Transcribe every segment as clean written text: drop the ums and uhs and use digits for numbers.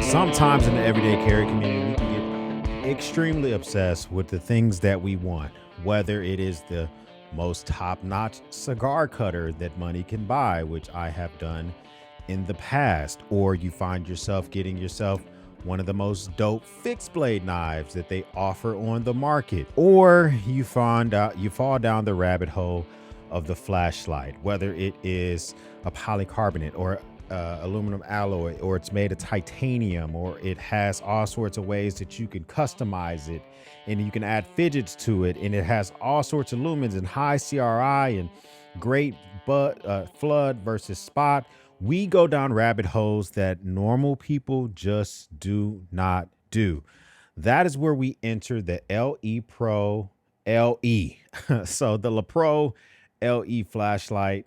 Sometimes in the everyday carry community, we can get extremely obsessed with the things that we want, whether it is the most top-notch cigar cutter that money can buy, which I have done in the past, or you find yourself getting yourself one of the most dope fixed blade knives that they offer on the market, or you find out you fall down the rabbit hole of the flashlight, whether it is a polycarbonate or aluminum alloy, or it's made of titanium, or it has all sorts of ways that you can customize it and you can add fidgets to it, and it has all sorts of lumens and high CRI and great flood versus spot. We go down rabbit holes that normal people just do not do. That is where we enter the LE Pro LE. So the La Pro LE flashlight.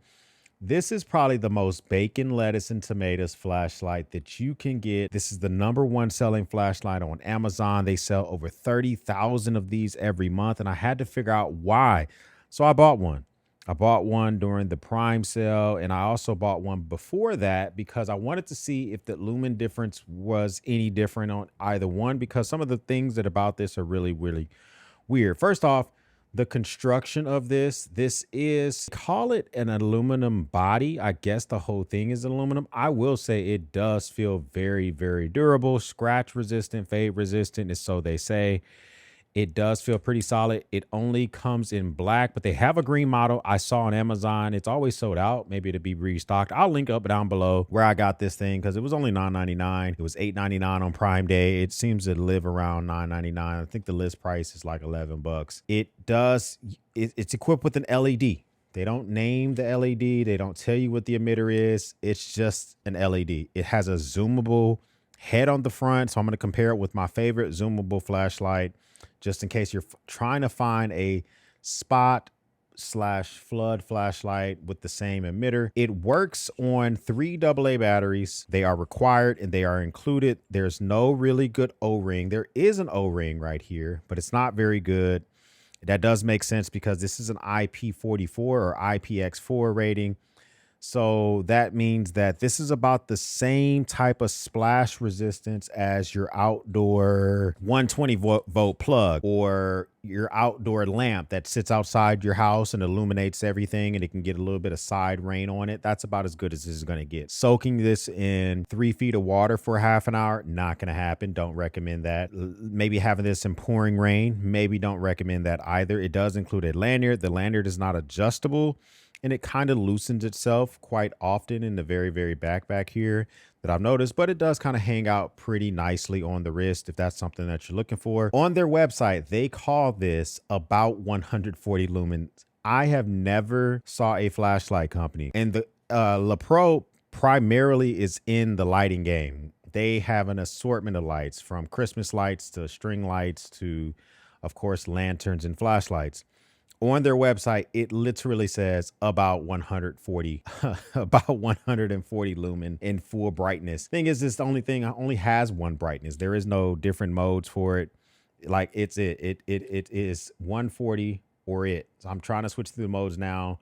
This is probably the most bacon, lettuce, and tomatoes flashlight that you can get. This is the #1 selling flashlight on Amazon. They sell over 30,000 of these every month, and I had to figure out why. So I bought one. I bought one during the Prime sale, and I also bought one before that because I wanted to see if the lumen difference was any different on either one, because some of the things that about this are really, really weird. First off, the construction of this is, call it an aluminum body. I guess the whole thing is aluminum. I will say it does feel very, very durable, scratch resistant, fade resistant, is so they say. It does feel pretty solid. It only comes in black, but they have a green model I saw on Amazon. It's always sold out. Maybe it'll be restocked. I'll link up down below where I got this thing because it was only $9.99. It was $8.99 on Prime Day. It seems to live around $9.99. I think the list price is like $11. It's equipped with an LED. They don't name the LED. They don't tell you what the emitter is. It's just an LED. It has a zoomable head on the front. So I'm going to compare it with my favorite zoomable flashlight, just in case you're trying to find a spot/flood flashlight with the same emitter. It works on 3 AA batteries. They are required and they are included. There's no really good O-ring. There is an O-ring right here, but it's not very good. That does make sense because this is an IP44 or IPX4 rating. So that means that this is about the same type of splash resistance as your outdoor 120 volt plug or your outdoor lamp that sits outside your house and illuminates everything, and it can get a little bit of side rain on it. That's about as good as this is going to get. Soaking this in 3 feet of water for half an hour, not going to happen. Don't recommend that. Maybe having this in pouring rain, maybe don't recommend that either. It does include a lanyard. The lanyard is not adjustable, and it kind of loosens itself quite often in the very, very back here that I've noticed, but it does kind of hang out pretty nicely on the wrist if that's something that you're looking for. On their website, they call this about 140 lumens. I have never saw a flashlight company, and the La Pro primarily is in the lighting game. They have an assortment of lights, from Christmas lights to string lights to, of course, lanterns and flashlights. On their website, it literally says about 140, about 140 lumen in full brightness. Thing is, this only has one brightness. There is no different modes for it. Like it is 140 or it. So I'm trying to switch through the modes now.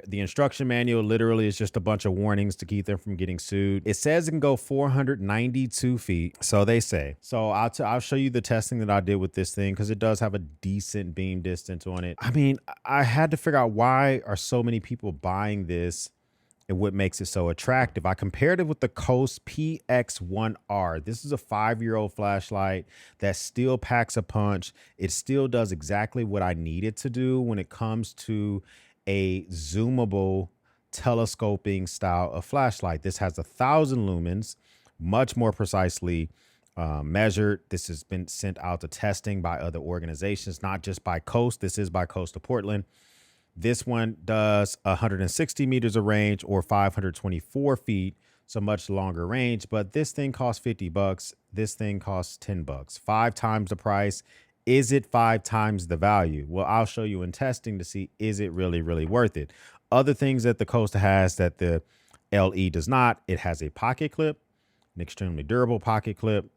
The instruction manual literally is just a bunch of warnings to keep them from getting sued. It says it can go 492 feet. So they say. So I'll show you the testing that I did with this thing, because it does have a decent beam distance on it. I mean, I had to figure out why are so many people buying this and what makes it so attractive. I compared it with the Coast PX1R. This is a 5-year-old flashlight that still packs a punch. It still does exactly what I need it to do when it comes to a zoomable telescoping style of flashlight. This has 1,000 lumens, much more precisely measured. This has been sent out to testing by other organizations, not just by Coast. This is by Coast of Portland. This one does 160 meters of range, or 524 feet, so much longer range. But this thing costs $50. This thing costs $10, 5 times the price. Is it 5 times the value? Well, I'll show you in testing to see, is it really, really worth it? Other things that the Costa has that the LE does not: it has a pocket clip, an extremely durable pocket clip.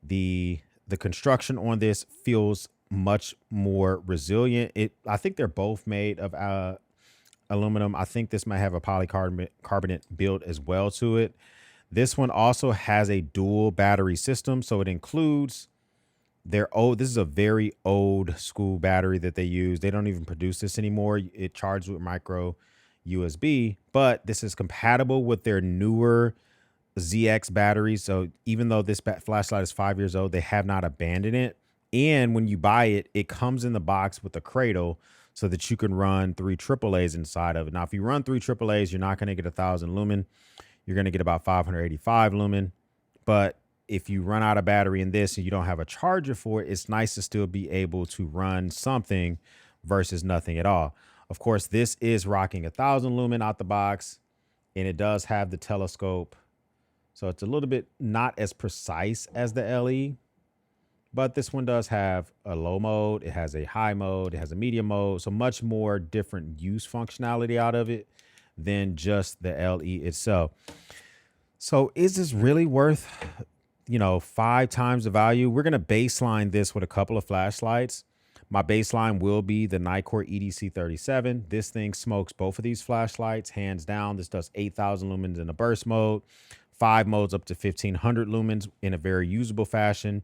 The construction on this feels much more resilient. I think they're both made of aluminum. I think this might have a polycarbonate build as well to it. This one also has a dual battery system. So it includes their old, this is a very old school battery that they use. They don't even produce this anymore. It charges with micro USB, but this is compatible with their newer ZX batteries. So even though this flashlight is 5 years old, they have not abandoned it. And when you buy it, it comes in the box with a cradle so that you can run 3 AAAs inside of it. Now, if you run 3 AAAs, you're not going to get 1,000 lumen. You're going to get about 585 lumen. But if you run out of battery in this and you don't have a charger for it, it's nice to still be able to run something versus nothing at all. Of course, this is rocking 1,000 lumen out the box, and it does have the telescope. So it's a little bit not as precise as the LE, but this one does have a low mode. It has a high mode. It has a medium mode. So much more different use functionality out of it than just the LE itself. So is this really worth, 5 times the value? We're going to baseline this with a couple of flashlights. My baseline will be the Nikkor EDC37. This thing smokes both of these flashlights, hands down. This does 8,000 lumens in a burst mode, 5 modes up to 1,500 lumens in a very usable fashion.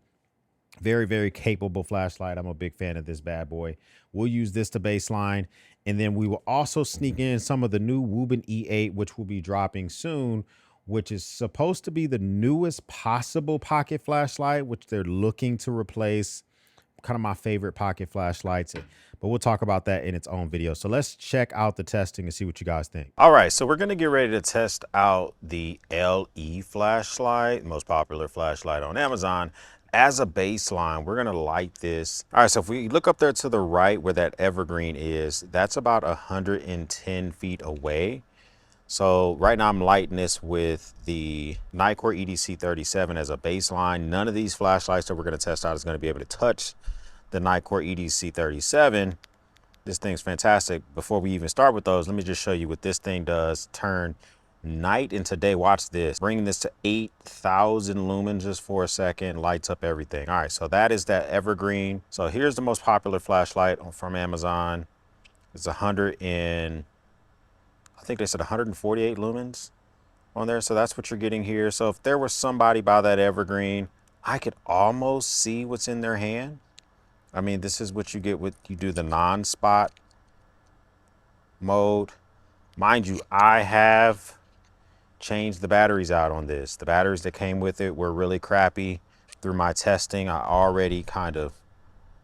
Very, very capable flashlight. I'm a big fan of this bad boy. We'll use this to baseline. And then we will also sneak in some of the new Wuben E8, which will be dropping soon, which is supposed to be the newest possible pocket flashlight, which they're looking to replace kind of my favorite pocket flashlights. But we'll talk about that in its own video. So let's check out the testing and see what you guys think. All right, so we're going to get ready to test out the LE flashlight, most popular flashlight on Amazon. As a baseline, we're gonna light this. All right, so if we look up there to the right where that evergreen is, that's about 110 feet away. So right now I'm lighting this with the Nikkor EDC37 as a baseline. None of these flashlights that we're gonna test out is gonna be able to touch the Nikkor EDC37. This thing's fantastic. Before we even start with those, let me just show you what this thing does. Turn night into day. Watch this. Bringing this to 8,000 lumens just for a second, lights up everything. All right, so that is that evergreen. So here's the most popular flashlight from Amazon. It's 100 and I think they said 148 lumens on there. So that's what you're getting here. So if there was somebody by that evergreen, I could almost see what's in their hand. I mean, this is what you get with, you do the non-spot mode. Mind you, I have changed the batteries out on this. The batteries that came with it were really crappy. Through my testing, I already kind of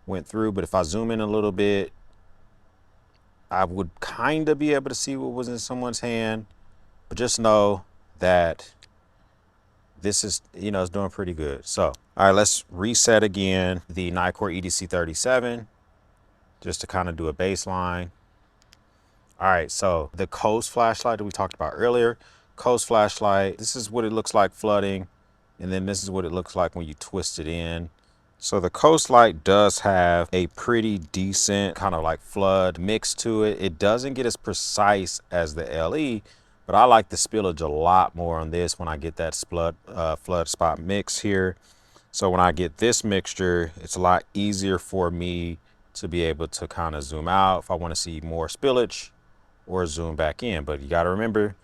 went through, but if I zoom in a little bit, I would kind of be able to see what was in someone's hand. But just know that this is, it's doing pretty good. So, all right, let's reset again the Nikkor EDC37 just to kind of do a baseline. All right, so the Coast flashlight that we talked about earlier, Coast flashlight, this is what it looks like flooding, and then this is what it looks like when you twist it in. So the Coast light does have a pretty decent kind of like flood mix to it. It doesn't get as precise as the LE, but I like the spillage a lot more on this when I get that flood spot mix here. So when I get this mixture, it's a lot easier for me to be able to kind of zoom out if I want to see more spillage or zoom back in. But you got to remember,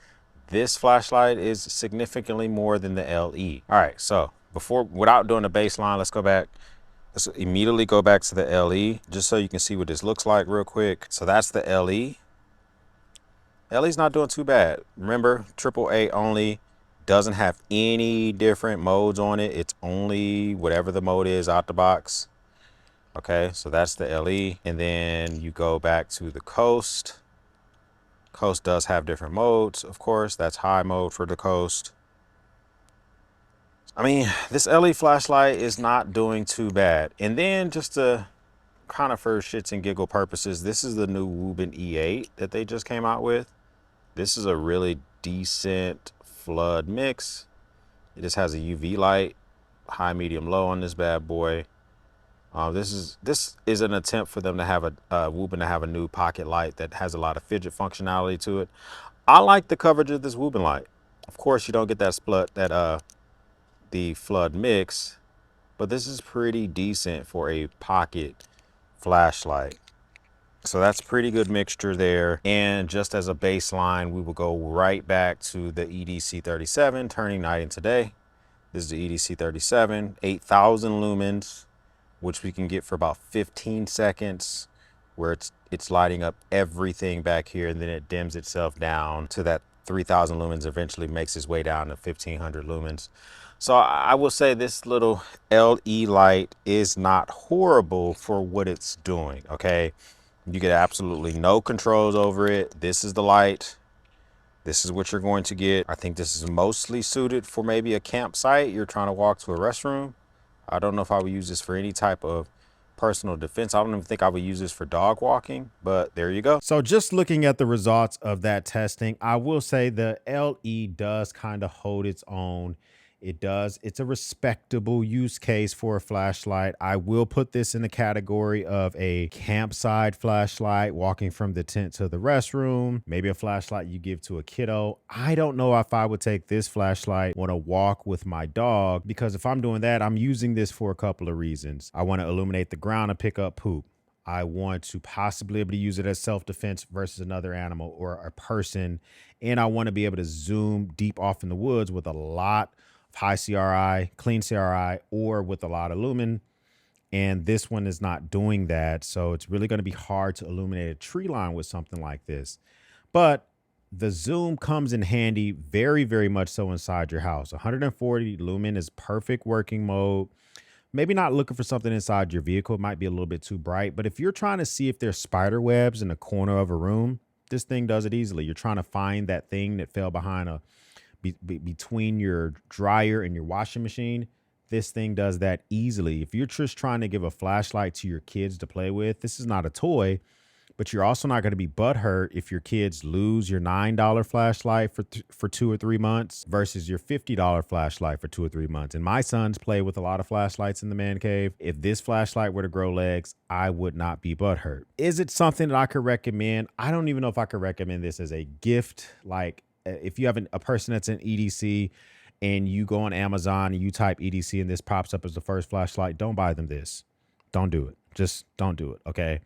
this flashlight is significantly more than the LE. All right, so without doing the baseline, let's go back. Let's immediately go back to the LE just so you can see what this looks like real quick. So that's the LE. LE's not doing too bad. Remember, AAA only, doesn't have any different modes on it. It's only whatever the mode is out the box. Okay, so that's the LE. And then you go back to the Coast. Coast does have different modes, of course. That's high mode for the Coast. I mean, this LE flashlight is not doing too bad. And then just to kind of for shits and giggle purposes, this is the new Wuben E8 that they just came out with. This is a really decent flood mix. It just has a UV light, high, medium, low on this bad boy. This is an attempt for them to have Wuben to have a new pocket light that has a lot of fidget functionality to it. I like the coverage of this Wuben light. Of course, you don't get the flood mix, but this is pretty decent for a pocket flashlight. So that's pretty good mixture there. And just as a baseline, we will go right back to the EDC 37, turning night into day. This is the EDC 37, 8,000 lumens, which we can get for about 15 seconds, where it's lighting up everything back here, and then it dims itself down to that 3,000 lumens, eventually makes its way down to 1,500 lumens. So I will say this little LED light is not horrible for what it's doing, okay? You get absolutely no controls over it. This is the light. This is what you're going to get. I think this is mostly suited for maybe a campsite. You're trying to walk to a restroom. I don't know if I would use this for any type of personal defense. I don't even think I would use this for dog walking, but there you go. So just looking at the results of that testing, I will say the LE does kind of hold its own. It does. It's a respectable use case for a flashlight. I will put this in the category of a campsite flashlight, walking from the tent to the restroom, maybe a flashlight you give to a kiddo. I don't know if I would take this flashlight on a walk with my dog, because if I'm doing that, I'm using this for a couple of reasons. I want to illuminate the ground and pick up poop. I want to possibly be able to use it as self-defense versus another animal or a person. And I want to be able to zoom deep off in the woods with a lot of high CRI, clean CRI, or with a lot of lumen. And this one is not doing that. So it's really going to be hard to illuminate a tree line with something like this. But the zoom comes in handy very, very much so inside your house. 140 lumen is perfect working mode. Maybe not looking for something inside your vehicle. It might be a little bit too bright, but if you're trying to see if there's spider webs in the corner of a room, this thing does it easily. You're trying to find that thing that fell behind between your dryer and your washing machine. This thing does that easily. If you're just trying to give a flashlight to your kids to play with, this is not a toy. But you're also not going to be butthurt if your kids lose your $9 flashlight for 2 or 3 months versus your $50 flashlight for 2 or 3 months. And my sons play with a lot of flashlights in the man cave. If this flashlight were to grow legs, I would not be butthurt. Is it something that I could recommend? I don't even know if I could recommend this as a gift. Like if you have a person that's in EDC and you go on Amazon and you type EDC and this pops up as the first flashlight, don't buy them this. Don't do it. Just don't do it. Okay.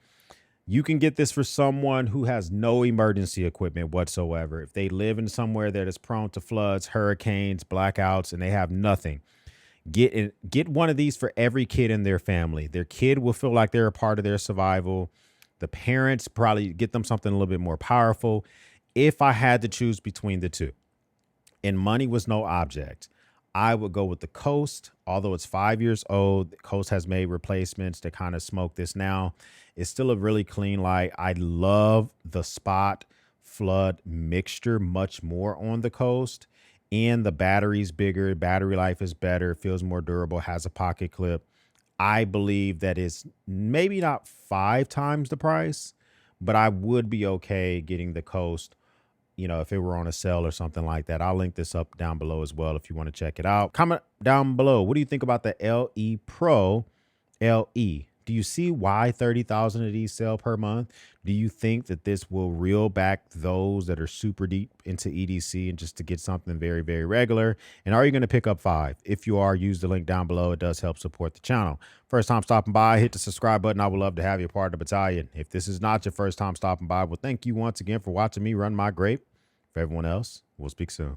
You can get this for someone who has no emergency equipment whatsoever. If they live in somewhere that is prone to floods, hurricanes, blackouts, and they have nothing, get one of these for every kid in their family. Their kid will feel like they're a part of their survival. The parents probably get them something a little bit more powerful. If I had to choose between the two and money was no object, I would go with the Coast. Although it's 5 years old, the Coast has made replacements to kind of smoke this now. It's still a really clean light. I love the spot flood mixture much more on the Coast. And the battery's bigger. Battery life is better. Feels more durable. Has a pocket clip. I believe that is maybe not 5 times the price, but I would be okay getting the Coast, if it were on a sale or something like that. I'll link this up down below as well if you want to check it out. Comment down below. What do you think about the LE Pro LE? Do you see why 30,000 of these sell per month? Do you think that this will reel back those that are super deep into EDC and just to get something very, very regular? And are you going to pick up 5? If you are, use the link down below. It does help support the channel. First time stopping by, hit the subscribe button. I would love to have you a part of the battalion. If this is not your first time stopping by, well, thank you once again for watching me run my grape. For everyone else, we'll speak soon.